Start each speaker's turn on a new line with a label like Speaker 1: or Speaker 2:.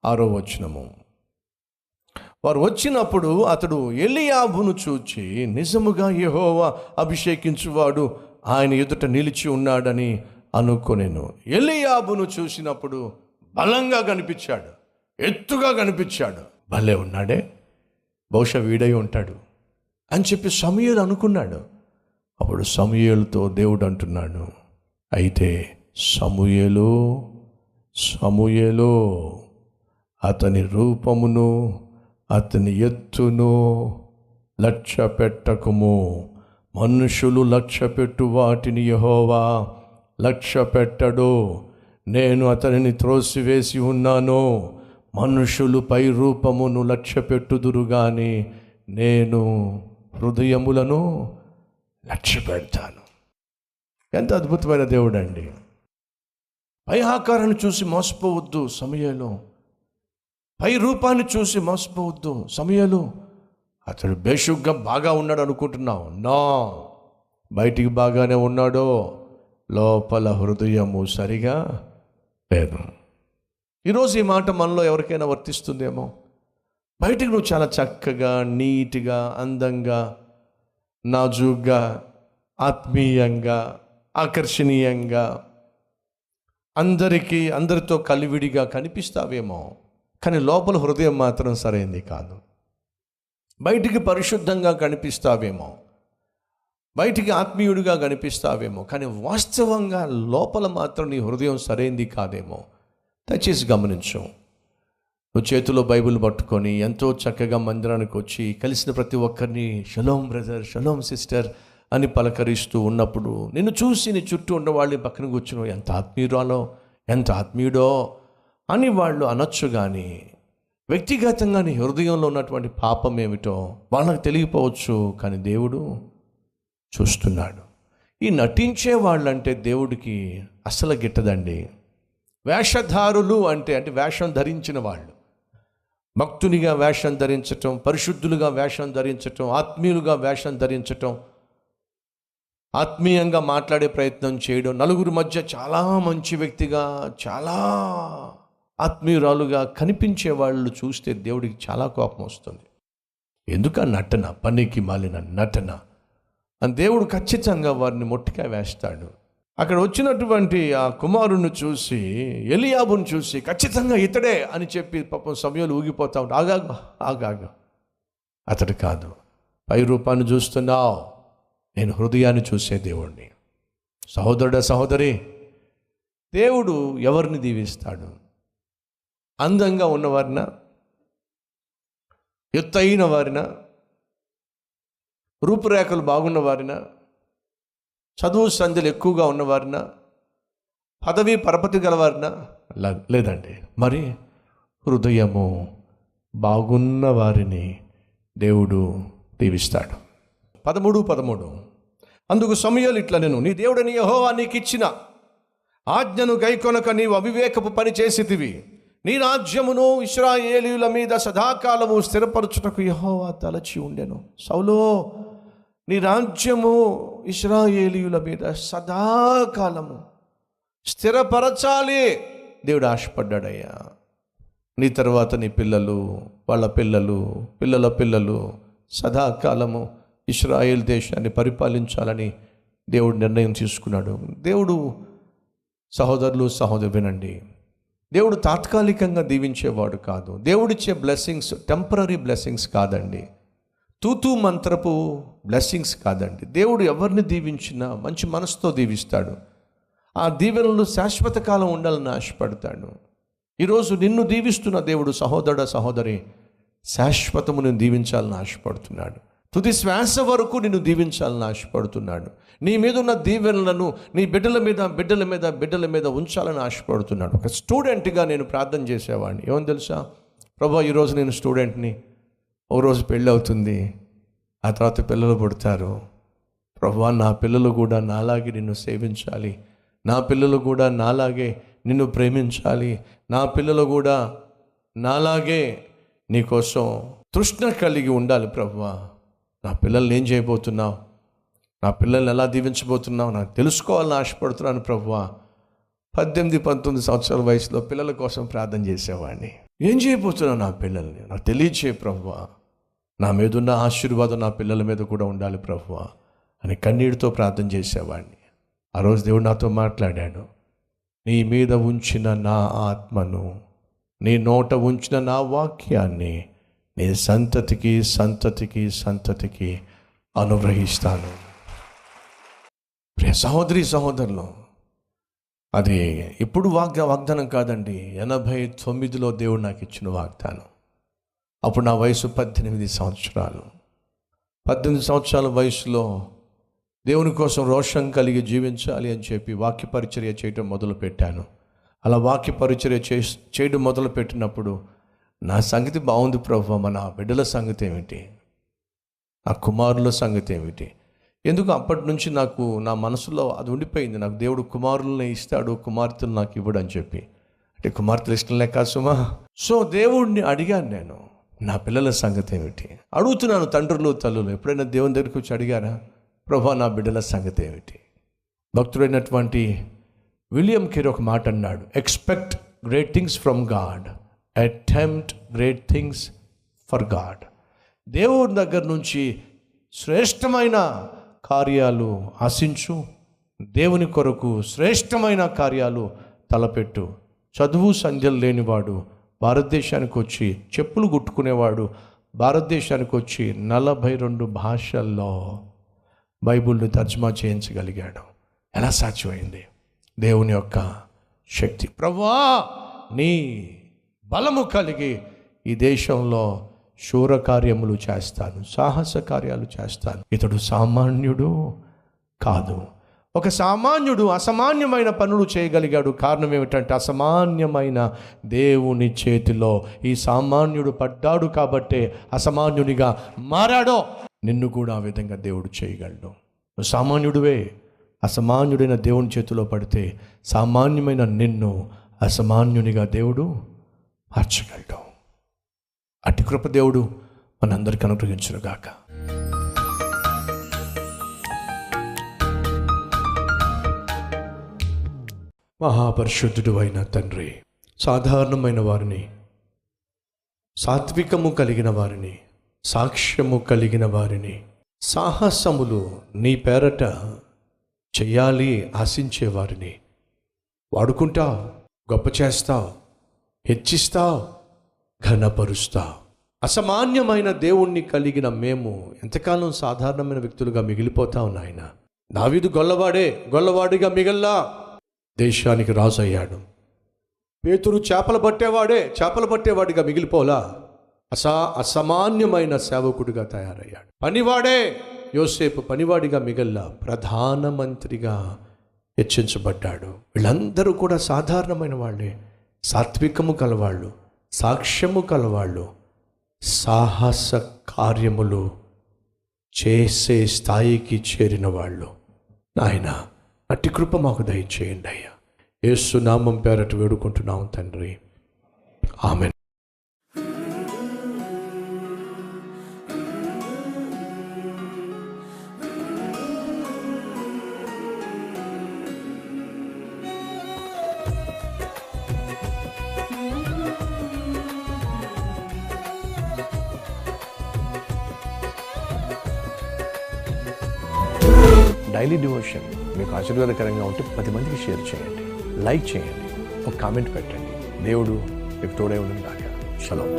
Speaker 1: 6వ వచనము. వారు వచ్చినప్పుడు అతడు ఎలీయాబును చూచి, నిజముగా యెహోవా అభిషేకించువాడు ఆయన ఎదుట నిలిచి ఉన్నాడని అనుకొనెను. ఎలీయాబును చూసినప్పుడు బలంగా కనిపించాడు, ఎత్తుగా కనిపించాడు. భలే ఉన్నాడే, బహుశా వీడై ఉంటాడు అని చెప్పి సమూయేలు అనుకున్నాడు. అప్పుడు సమూయేలుతో దేవుడు అంటున్నాడు, అయితే సమూయేలు అతని రూపమును అతని ఎత్తును లక్ష్య పెట్టకుము. మనుషులు లక్ష్య పెట్టు వాటిని యెహోవా లక్ష్య పెట్టడు. నేను అతనిని త్రోసివేసి ఉన్నాను. మనుషులు పై రూపమును లక్ష్య పెట్టుదురు గాని నేను హృదయములను లక్ష్య పెడతాను. ఎంత అద్భుతమైన దేవుడు అండి. పై ఆకారాన్ని చూసి మోసపోవద్దు సమూయేలు, పై రూపాన్ని చూసి మోసపోవద్దు సమూయేలు. అతడు బేషుగ్గా బాగా ఉన్నాడు అనుకుంటున్నావు, నా బయటికి బాగానే ఉన్నాడో, లోపల హృదయము సరిగా లేదు. ఈరోజు ఈ మాట మనలో ఎవరికైనా వర్తిస్తుందేమో. బయటికి నువ్వు చాలా చక్కగా, నీట్గా, అందంగా, నాజూగ్గా, ఆత్మీయంగా, ఆకర్షణీయంగా, అందరితో కలివిడిగా కనిపిస్తావేమో, కానీ లోపల హృదయం మాత్రం సరైంది కాదు. బయటికి పరిశుద్ధంగా కనిపిస్తావేమో, బయటికి ఆత్మీయుడిగా కనిపిస్తావేమో, కానీ వాస్తవంగా లోపల మాత్రం నీ హృదయం సరైంది కాదేమో. దయచేసి గమనించు. నువ్వు చేతిలో బైబిల్ పట్టుకొని ఎంతో చక్కగా మందిరానికి వచ్చి కలిసిన ప్రతి ఒక్కరిని షలోమ్ బ్రదర్, షలోమ్ సిస్టర్ అని పలకరిస్తూ ఉన్నప్పుడు నిన్ను చూసి నీ చుట్టూ ఉన్న వాళ్ళని పక్కన కూర్చుని ఎంత ఆత్మీయురాలో, ఎంత ఆత్మీయుడో అని వాళ్ళు అనొచ్చు. కానీ వ్యక్తిగతంగా నీ హృదయంలో ఉన్నటువంటి పాపం ఏమిటో వాళ్ళకి తెలియపోవచ్చు. కానీ దేవుడు చూస్తున్నాడు. ఈ నటించే వాళ్ళంటే దేవుడికి అస్సలు గిట్టదండి. వేషధారులు అంటే వేషం ధరించిన వాళ్ళు, భక్తునిగా వేషం ధరించటం, పరిశుద్ధులుగా వేషం ధరించటం, ఆత్మీయులుగా వేషం ధరించటం, ఆత్మీయంగా మాట్లాడే ప్రయత్నం చేయడం, నలుగురి మధ్య చాలా మంచి వ్యక్తిగా, చాలా ఆత్మీయురాలుగా కనిపించే వాళ్ళు చూస్తే దేవుడికి చాలా కోపం వస్తుంది. ఎందుక నటన, పనికి మాలిన నటన అని దేవుడు ఖచ్చితంగా వారిని మొట్టికాయ వేస్తాడు. అక్కడ వచ్చినటువంటి ఆ కుమారుని చూసి, ఎలీయాబుని చూసి ఖచ్చితంగా ఇతడే అని చెప్పి పాపం సమయంలో ఊగిపోతా ఉంటా. ఆగాగా అతడు కాదు, పై రూపాన్ని చూస్తున్నావు, నేను హృదయాన్ని చూసే దేవుడిని. సహోదరుడా, సహోదరి, దేవుడు ఎవరిని దీవిస్తాడు? అందంగా ఉన్నవారినా, ఎత్తైన వారినా, రూపురేఖలు బాగున్న వారినా, చదువు సంధ్యలు ఎక్కువగా ఉన్నవారినా, పదవి పరపతి గలవారినా? లేదండి. మరి హృదయము బాగున్న వారిని దేవుడు దీవిస్తాడు. 13 అందుకు సమూయేలు ఇట్లా, నేను నీ దేవుడని యెహోవా నీకు ఇచ్చిన ఆజ్ఞను గైకొనక నీవు అవివేకపు పని చేసితివి. నీ రాజ్యమును ఇశ్రాయేలీయుల మీద సదాకాలము స్థిరపరచుటకు యెహోవా తలచి ఉండెను. సౌలో, నీ రాజ్యము ఇశ్రాయేలీయుల మీద సదాకాలము స్థిరపరచాలి దేవుడు ఆశపడ్డాడయ్యా. నీ తర్వాత నీ పిల్లలు, వాళ్ళ పిల్లలు, పిల్లల పిల్లలు సదాకాలము ఇశ్రాయేల్ దేశాన్ని పరిపాలించాలని దేవుడు నిర్ణయం తీసుకున్నాడు. దేవుడు, సహోదరులు సహోదరు వినండి, దేవుడు తాత్కాలికంగా దీవించేవాడు కాదు. దేవుడిచ్చే బ్లెస్సింగ్స్ టెంపరీ బ్లెస్సింగ్స్ కాదండి, తూతూ మంత్రపు బ్లెస్సింగ్స్ కాదండి. దేవుడు ఎవరిని దీవించినా మంచి మనసుతో దీవిస్తాడు. ఆ దీవెనలు శాశ్వత కాలం ఉండాలని ఆశపడతాడు. ఈరోజు నిన్ను దీవిస్తున్న దేవుడు, సహోదరుడ సహోదరి, శాశ్వతము నిన్ను దీవించాలని ఆశపడుతున్నాడు. తుది శ్వాస వరకు నిన్ను దీవించాలని ఆశపడుతున్నాడు. నీ మీద ఉన్న దీవెనలను నీ బిడ్డల మీద ఉంచాలని ఆశపడుతున్నాడు. ఒక స్టూడెంట్గా నేను ప్రార్థన చేసేవాడిని. ఏమని తెలుసా? ప్రభా, ఈరోజు నేను స్టూడెంట్ని, ఒకరోజు పెళ్ళి అవుతుంది, ఆ తర్వాత పిల్లలు పుడతారు. ప్రభువా, నా పిల్లలు కూడా నాలాగే నిన్ను సేవించాలి, నా పిల్లలు కూడా నాలాగే నిన్ను ప్రేమించాలి, నా పిల్లలు కూడా నాలాగే నీకోసం తృష్ణ కలిగి ఉండాలి. ప్రభువా, నా పిల్లల్ని ఏం చేయబోతున్నావు, నా పిల్లల్ని ఎలా దీవించబోతున్నావు నాకు తెలుసుకోవాలని ఆశపడుతున్నాను ప్రభువా. 18-19 సంవత్సరాల వయసులో పిల్లల కోసం ప్రార్థన చేసేవాడిని. ఏం చేయబోతున్నావు నా పిల్లల్ని నాకు తెలియజేయ ప్రభువా, నా మీదున్న ఆశీర్వాదం నా పిల్లల మీద కూడా ఉండాలి ప్రభువా అని కన్నీటితో ప్రార్థన చేసేవాడిని. ఆ రోజు దేవుడు నాతో మాట్లాడాడు. నీ మీద ఉంచిన నా ఆత్మను, నీ నోట ఉంచిన నా వాక్యాన్ని నీ సంతతికి సంతతికి సంతతికి అనుగ్రహిస్తాను. ప్రియ సహోదరి సహోదరులు, అది ఇప్పుడు వాగ్దానం కాదండి, 89లో దేవుడు నాకు ఇచ్చిన వాగ్దానం. అప్పుడు నా వయసు 18 సంవత్సరాలు. 18 సంవత్సరాల వయసులో దేవుని కోసం రోషం కలిగి జీవించాలి అని చెప్పి వాక్య పరిచర్య చేయడం మొదలుపెట్టాను. అలా వాక్య పరిచర్య చేయడం మొదలుపెట్టినప్పుడు నా సంగతి బాగుంది ప్రభువా, మన బిడ్డల సంగతి ఏమిటి, నా కుమారుల సంగతి ఏమిటి? ఎందుకు అప్పటి నుంచి నాకు నా మనసులో అది ఉండిపోయింది. నాకు దేవుడు కుమారులని ఇస్తాడు, కుమార్తెలు నాకు ఇవ్వడు అని చెప్పి. అంటే కుమార్తెలు ఇష్టం లేక సుమా. సో దేవుడిని అడిగాను నేను, నా పిల్లల సంగతి ఏమిటి అడుగుతున్నాను. తండ్రులు తల్లులు ఎప్పుడైనా దేవుని దగ్గరికి వచ్చి అడిగారా, ప్రభా నా బిడ్డల సంగతి ఏమిటి? భక్తుడైనటువంటి విలియం కేరీ ఒక మాట అన్నాడు, expect great things from God, attempt great things for God. దేవుని దగ్గర నుంచి శ్రేష్టమైన కార్యాలు ఆశించు, దేవుని కొరకు శ్రేష్టమైన కార్యాలు తలపెట్టు. చదువు సంధ్యలు లేనివాడు భారతదేశానికి వచ్చి, చెప్పులు కుట్టుకునేవాడు భారతదేశానికి వచ్చి 42 భాషల్లో బైబిల్ని తర్జుమా చేయించగలిగాడు. ఎలా సాధ్యమైంది? దేవుని యొక్క శక్తి. ప్రభువా నీ బలము కలిగి ఈ దేశంలో శూర కార్యములు చేస్తాను, సాహస కార్యాలు చేస్తాను. ఇతడు సామాన్యుడు కాదు. ఒక సామాన్యుడు అసామాన్యమైన పనులు చేయగలిగాడు. కారణం ఏమిటంటే అసామాన్యమైన దేవుని చేతిలో ఈ సామాన్యుడు పడ్డాడు కాబట్టే అసామాన్యునిగా మారాడో. నిన్ను కూడా ఆ విధంగా దేవుడు చేయగలడు. నువ్వు సామాన్యుడివే, అసామాన్యుడైన దేవుని చేతిలో పడితే సామాన్యమైన నిన్ను అసామాన్యునిగా దేవుడు మార్చగలడు. అట్టి కృప దేవుడు మనందరికీ అనుగ్రహించునుగాక. మహాపరిశుద్ధుడు అయిన తండ్రి, సాధారణమైన వారిని, సాత్వికము కలిగిన వారిని, సాక్ష్యము కలిగిన వారిని, సాహసములు నీ పేరట చెయ్యాలి ఆశించే వారిని వాడుకుంటావు, గొప్ప చేస్తావు, హెచ్చిస్తావు, ఘనపరుస్తావు. అసామాన్యమైన దేవుణ్ణి కలిగిన మేము ఎంతకాలం సాధారణమైన వ్యక్తులుగా మిగిలిపోతాం నాయన. దావీదు గొల్లవాడిగా మిగల్లా దేశానికి రాజు అయ్యాడు. పేతురు చేపలు పట్టేవాడిగా మిగిలిపోలా అసామాన్యమైన సేవకుడిగా తయారయ్యాడు. పనివాడే యోసేపు పనివాడిగా మిగల్లా ప్రధానమంత్రిగా హెచ్చించబడ్డాడు. వీళ్ళందరూ కూడా సాధారణమైన వాళ్ళే, సాత్వికము కలవాళ్ళు, సాక్ష్యము కలవాళ్ళు, సాహస కార్యములు చేసే స్థాయికి చేరిన వాళ్ళు. నాయన అట్టి కృప మాకు దయచేయండి అయ్యా. యేసు నామం పేరట వేడుకుంటున్నాం తండ్రి, ఆమేన్. డైలీ డివోషన్ మీకు ఆశీర్వాదకరంగా ఉంటే 10 మందికి షేర్ చేయండి, లైక్ చేయండి, ఒక కామెంట్ పెట్టండి. దేవుడు మీకు తోడై ఉండును గాక. షలోమ్.